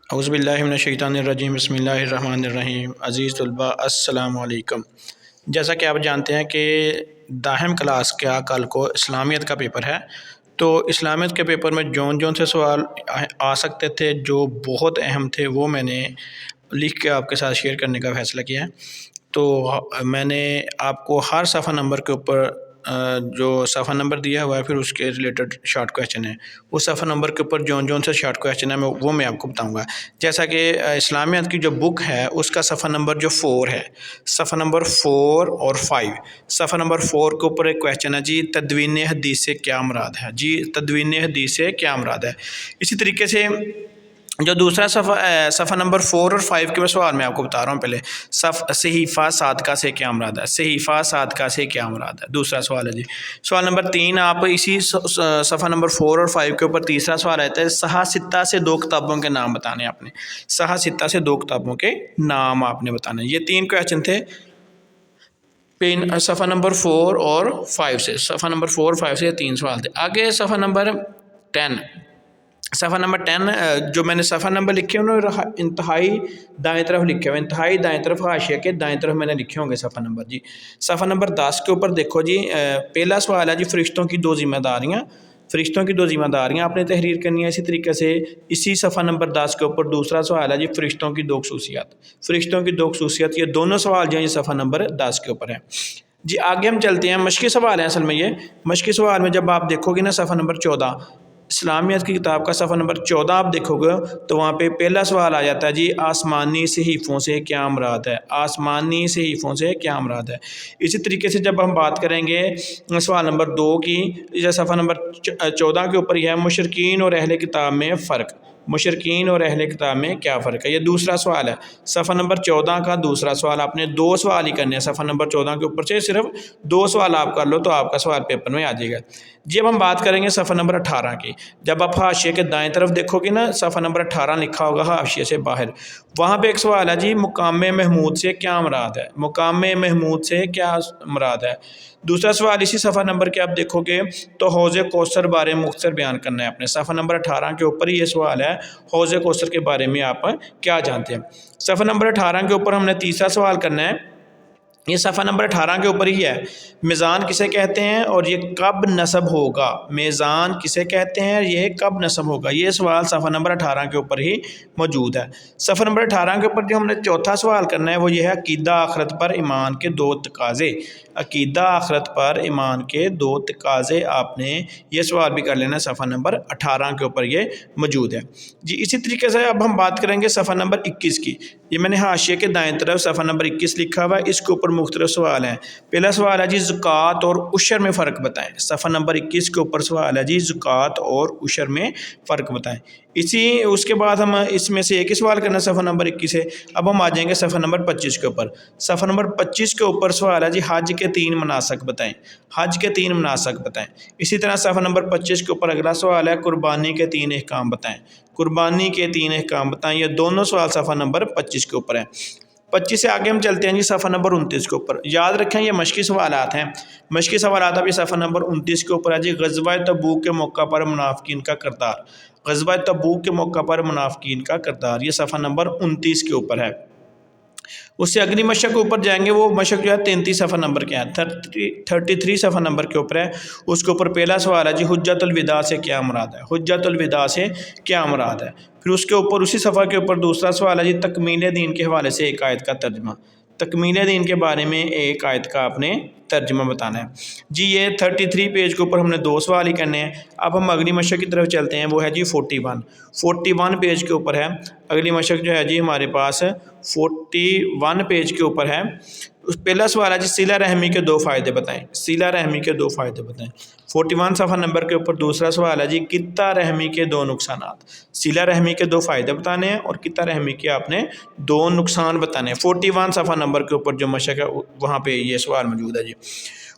اعوذ باللہ من الشیطان الرجیم، بسم اللہ الرحمن الرحیم۔ عزیز طلباء السلام علیکم۔ جیسا کہ آپ جانتے ہیں کہ داہم کلاس کا کل کو اسلامیت کا پیپر ہے، تو اسلامیت کے پیپر میں جون سے سوال آ سکتے تھے جو بہت اہم تھے، وہ میں نے لکھ کے آپ کے ساتھ شیئر کرنے کا فیصلہ کیا ہے۔ تو میں نے آپ کو ہر صفحہ نمبر کے اوپر جو صفحہ نمبر دیا ہوا ہے، پھر اس کے ریلیٹڈ شارٹ کویشچن ہے، اس صفحہ نمبر کے اوپر جون سے شارٹ کویشچن ہے وہ میں آپ کو بتاؤں گا۔ جیسا کہ اسلامیات کی جو بک ہے اس کا صفحہ نمبر جو 4 ہے، صفحہ نمبر 4 اور 5، صفحہ نمبر 4 کے اوپر ایک کویشچن ہے جی تدوین حدیث سے کیا مراد ہے، جی تدوین حدیث سے کیا مراد ہے۔ اسی طریقے سے جو دوسرا صفحہ نمبر 4 اور 5 کے سوال میں آپ کو بتا رہا ہوں۔ پہلے صحیفہ صادقہ سے کیا مراد ہے، صحیفہ صادقہ سے کیا مراد ہے، دوسرا سوال ہے جی۔ سوال نمبر 3 آپ اسی صفحہ نمبر 4 اور 5 کے اوپر تیسرا سوال آتا ہے، صحاح ستہ سے 2 کتابوں کے نام بتانے آپ نے، صحاح ستہ سے 2 کتابوں کے نام آپ نے بتانے۔ یہ 3 کویشچن تھے صفحہ نمبر 4 اور 5 سے، صفحہ نمبر 4 اور 5 سے 3 سوال تھے۔ آگے صفحہ نمبر 10، صفحہ نمبر 10 جو میں نے صفحہ نمبر لکھے انہوں نے انتہائی دائیں طرف لکھے ہوئے، انتہائی دائیں طرف حاشیے کے دائیں طرف میں نے لکھے ہوں گے صفحہ نمبر جی۔ صفحہ نمبر 10 کے اوپر دیکھو جی، پہلا سوال ہے جی فرشتوں کی 2 ذمہ داریاں، فرشتوں کی 2 ذمہ داریاں آپ نے تحریر کرنی ہے۔ اسی طریقے سے اسی صفحہ نمبر 10 کے اوپر دوسرا سوال ہے جی فرشتوں کی 2 خصوصیات، فرشتوں کی 2 خصوصیات، یہ دونوں سوال جو ہیں یہ صفحہ نمبر 10 کے اوپر ہیں جی۔ آگے ہم چلتے ہیں، مشقی سوال ہیں اصل میں یہ مشقی سوال میں جب آپ دیکھو گے نا صفحہ نمبر 14 اسلامیات کی کتاب کا صفحہ نمبر 14 آپ دیکھو گے تو وہاں پہ پہلا سوال آ جاتا ہے جی آسمانی صحیفوں سے کیا مراد ہے، آسمانی صحیفوں سے کیا مراد ہے۔ اسی طریقے سے جب ہم بات کریں گے سوال نمبر 2 کی، صفحہ نمبر 14 کے اوپر یہ ہے مشرکین اور اہل کتاب میں فرق، مشرکین اور اہل کتاب میں کیا فرق ہے، یہ دوسرا سوال ہے۔ صفحہ نمبر 14 کا دوسرا سوال آپ نے 2 سوال ہی کرنے ہیں، صفحہ نمبر 14 کے اوپر سے صرف 2 سوال آپ کر لو تو آپ کا سوال پیپر میں آ جائے گا جی۔ اب ہم بات کریں گے صفحہ نمبر 18 کی، جب آپ حاشیے کے دائیں طرف دیکھو گے نا صفحہ نمبر 18 لکھا ہوگا حاشیے سے باہر، وہاں پہ ایک سوال ہے جی مقام محمود سے کیا مراد ہے، مقام محمود سے کیا مراد ہے۔ دوسرا سوال اسی صفحہ نمبر کے آپ دیکھو گے تو حوض کوثر بارے مختصر بیان کرنا ہے اپنے، صفحہ نمبر 18 کے اوپر یہ سوال ہے حوض کوثر کے بارے میں آپ کیا جانتے ہیں۔ صفحہ نمبر 18 کے اوپر ہم نے تیسرا سوال کرنا ہے، یہ صفحہ نمبر 18 کے اوپر ہی ہے، میزان کسے کہتے ہیں اور یہ کب نصب ہوگا، میزان کسے کہتے ہیں اور یہ کب نصب ہوگا، یہ سوال صفحہ نمبر 18 کے اوپر ہی موجود ہے۔ صفحہ نمبر 18 کے اوپر جو ہم نے چوتھا سوال کرنا ہے وہ یہ ہے عقیدہ آخرت پر ایمان کے 2 تقاضے، عقیدہ آخرت پر ایمان کے 2 تقاضے آپ نے یہ سوال بھی کر لینا، صفحہ نمبر 18 کے اوپر یہ موجود ہے جی۔ اسی طریقے سے اب ہم بات کریں گے صفحہ نمبر 21 کی، یہ میں نے حاشیے کے دائیں طرف صفحہ نمبر 21 لکھا ہوا ہے، اس کے اوپر مختلف سوال ہیں۔ پہلا سوال ہے جی زکوٰۃ اور عشر میں فرق بتائیں، صفحہ نمبر 21 کے اوپر سوال ہے جی زکوٰۃ اور عشر میں فرق بتائیں۔ اس کے بعد ہم اس میں سے ایک ہی سوال کرنا صفحہ نمبر 21 سے۔ اب ہم آ جائیں گے صفحہ نمبر 25 کے اوپر، صفحہ نمبر 25 کے اوپر سوال ہے جی حج کے 3 مناسک بتائیں، حج کے 3 مناسک بتائیں۔ اسی طرح صفحہ نمبر 25 کے اوپر اگلا سوال ہے قربانی کے 3 احکام بتائیں، قربانی کے 3 احکام بتائیں، یہ دونوں سوال صفحہ نمبر 25 کے اوپر ہیں۔ 25 سے آگے ہم چلتے ہیں جی صفحہ نمبر 29 کے اوپر، یاد رکھیں یہ مشقی سوالات ہیں، مشقی سوالات ابھی صفحہ نمبر 29 کے اوپر ہے جی غزوہ تبوک کے موقع پر منافقین کا کردار، غزوہ تبوک کے موقع پر منافقین کا کردار، یہ صفحہ نمبر 29 کے اوپر ہے۔ اس سے اگلی مشق کے اوپر جائیں گے، وہ مشق جو ہے 33 صفحہ نمبر کے ہیں، 33 صفحہ نمبر کے اوپر ہے۔ اس کے اوپر پہلا سوال ہے جی حجت الوداع سے کیا مراد ہے، حجت الوداع سے کیا مراد ہے۔ پھر اس کے اوپر اسی صفحہ کے اوپر دوسرا سوال ہے جی تکمیل دین کے حوالے سے ایک آیت کا ترجمہ، تکمیل دین کے بارے میں ایک آیت کا آپ نے ترجمہ بتانا ہے جی۔ یہ 33 پیج کے اوپر ہم نے 2 سوال ہی کرنے ہیں۔ اب ہم اگلی مشق کی طرف چلتے ہیں، وہ ہے جی 41 پیج کے اوپر ہے اگلی مشق جو ہے جی ہمارے پاس 41 پیج کے اوپر ہے۔ پہلا سوال ہے جی صلہ رحمی کے 2 فائدے بتائیں، صلہ رحمی کے 2 فائدے بتائیں۔ 41 صفحہ نمبر کے اوپر دوسرا سوال ہے جی قطع رحمی کے 2 نقصانات، صلہ رحمی کے 2 فائدے بتانے ہیں اور قطع رحمی کے آپ نے 2 نقصان بتانے ہیں۔ 41 صفحہ نمبر کے اوپر جو مشق ہے وہاں پہ یہ سوال موجود ہے جی۔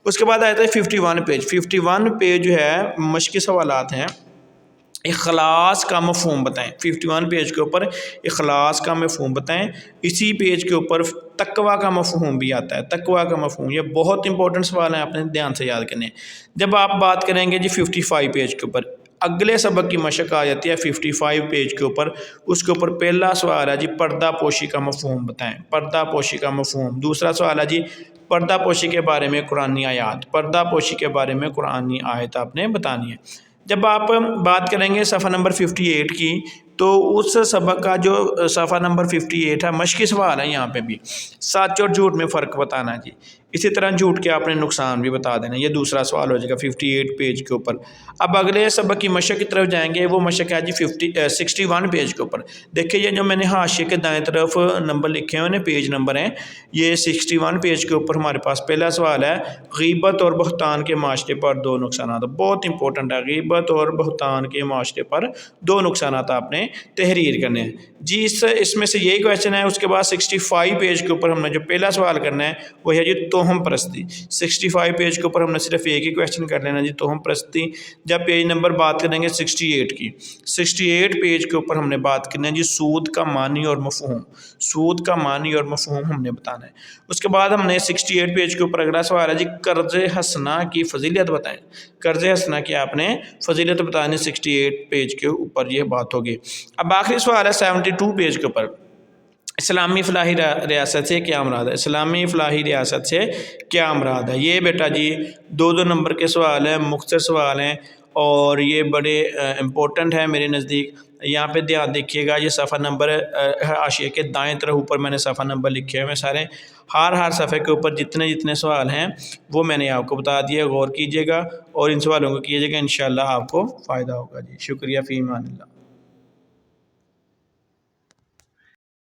اس کے بعد آتا ہے 51 پیج جو ہے مشقی سوالات ہیں، اخلاص کا مفہوم بتائیں، 51 پیج کے اوپر اخلاص کا مفہوم بتائیں۔ اسی پیج کے اوپر تقویٰ کا مفہوم بھی آتا ہے، تقویٰ کا مفہوم، یہ بہت امپورٹنٹ سوال ہیں، آپ نے دھیان سے یاد کرنے ہیں۔ جب آپ بات کریں گے جی 55 پیج کے اوپر اگلے سبق کی مشق آ جاتی ہے 55 پیج کے اوپر. اس کے اوپر پہلا سوال ہے جی پردہ پوشی کا مفہوم بتائیں. پردہ پوشی کا مفہوم. دوسرا سوال ہے جی پردہ پوشی کے بارے میں قرآنی آیات. پردہ پوشی کے بارے میں قرآنی آیت آپ نے بتانی ہے. جب آپ بات کریں گے صفحہ نمبر 58 کی تو اس سبق کا جو صفحہ نمبر 58 ہے مشقی سوال ہے. یہاں پہ بھی سچ اور جھوٹ میں فرق بتانا جی. اسی طرح جھوٹ کے آپ نے نقصان بھی بتا دینا. یہ دوسرا سوال ہو جائے گا 58 پیج کے اوپر. اب اگلے سبق کی مشق کی طرف جائیں گے. وہ مشق ہے جی 61 پیج کے اوپر. دیکھیں یہ جو میں نے حاشیے کے دائیں طرف نمبر لکھے ہیں پیج نمبر ہیں. یہ 61 پیج کے اوپر ہمارے پاس پہلا سوال ہے غیبت اور بہتان کے معاشرے پر 2 نقصانات. بہت امپورٹنٹ ہے. غیبت اور بہتان کے معاشرے پر 2 نقصانات آپ نے تحریر کرنے ہیں جی. اس میں سے یہی کویشچن ہے. اس کے بعد 65 پیج کے اوپر ہم نے جو پہلا سوال کرنا ہے وہ ہے جی توہم پرستی. 65 پیج کے اوپر ہم نے صرف ایک ہی کویشچن کر لینا جی توہم پرستی. جب پیج نمبر بات کریں گے 68 کی 68 پیج کے اوپر ہم نے بات کرنا ہے جی سود کا معنی اور مفہوم. سود کا معنی اور مفہوم ہم نے بتانا ہے. اس کے بعد ہم نے 68 پیج کے اوپر اگلا سوال ہے جی قرض حسنہ کی فضیلت بتائیں. قرض حسنہ کی آپ نے فضیلت بتانی. 68 پیج کے اوپر یہ بات ہوگی. اب آخری سوال ہے 72 پیج کے اوپر اسلامی فلاحی ریاست سے کیا مراد ہے. اسلامی فلاحی ریاست سے کیا مراد ہے. یہ بیٹا جی 2 نمبر کے سوال ہیں. مختصر سوال ہیں اور یہ بڑے امپورٹنٹ ہیں میرے نزدیک. یہاں پہ دھیان دیکھیے گا. یہ صفحہ نمبر حاشیے کے دائیں طرف اوپر میں نے صفحہ نمبر لکھے ہوئے سارے. ہر صفحے کے اوپر جتنے سوال ہیں وہ میں نے آپ کو بتا دیا. غور کیجیے گا اور ان سوالوں کو کیجیے گا. انشاءاللہ آپ کو فائدہ ہوگا جی. شکریہ. فی امان اللہ.